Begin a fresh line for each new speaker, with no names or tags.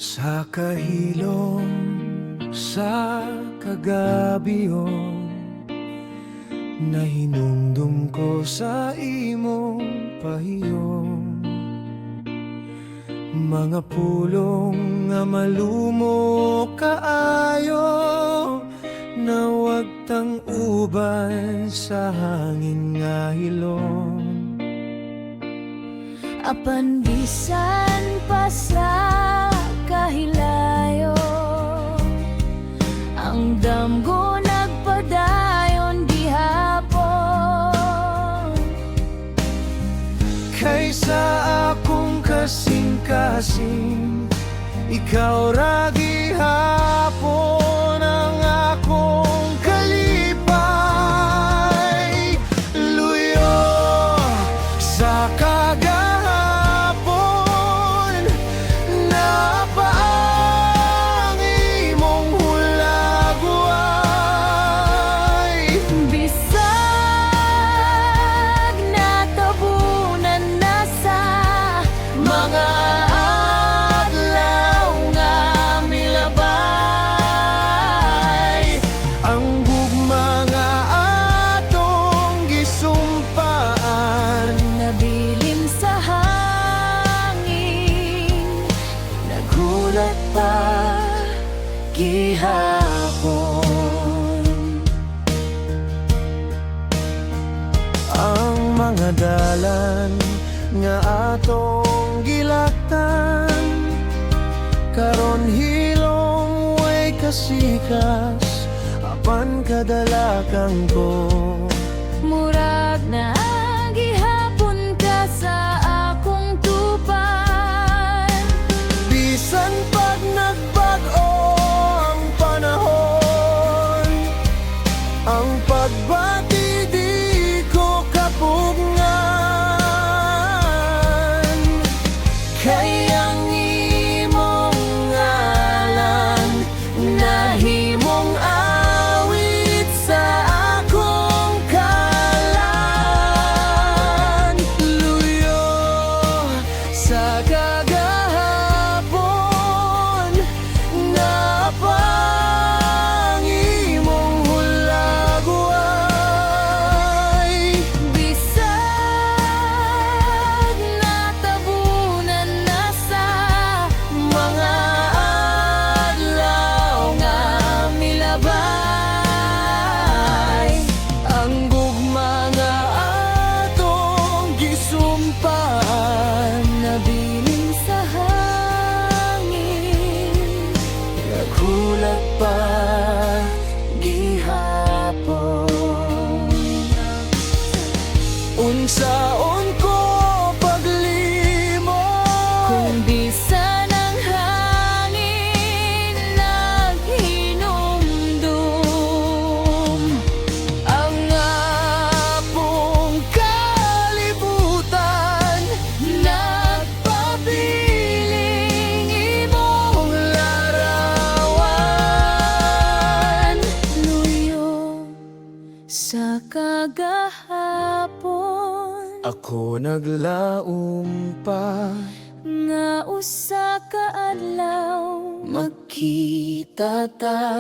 Sa kahilom, sa kagabiyo, nahinumdum ko sa imong pahiyom. Mga pulong nga malumo kaayo, na wag tang uban sa hangin nga hilom.
Apan bisan pa sa kahilayo, ang damgo nagpadayon gihapon.
Kaysa akong kasing-kasing, ikaw ra gihapon ang akong kalipay. Luyo sa kagahapon, napaang imong hulagway.
Bisag natabunan na sa mga adlaw nga milabay,
Ang gugma nga atong gisumpaan,
nabilin sa hangin, nagulat pa gihapon.
ang mga dalan nga atong gilaktan, karon hilom way kasikas, apan kadalakang ko.
Murag na gihapon ka sa akong tupan.
Bisan pag nagbag-o ang panahon, ang pagbati di ko kapugngan. Kayang imong ngalan, nahimong awit sa akong kalan. Luyo sa kagahapon, napang imong hulagway.
Bisag natabunan na sa
Mga adlaw nga milabay, ang gugma nga atong gisumpaan,
nabilin sa hangin,
nagulat pa
gihapon.
unsaon ko paglimo,
Kung bisan ang hangin naghinumdum,
ang apong kalibutan,
nagpabiling imong larawan. Luyo sa kagahapon,
ako naglaom pa.
nga usa ka adlaw
Magkita ta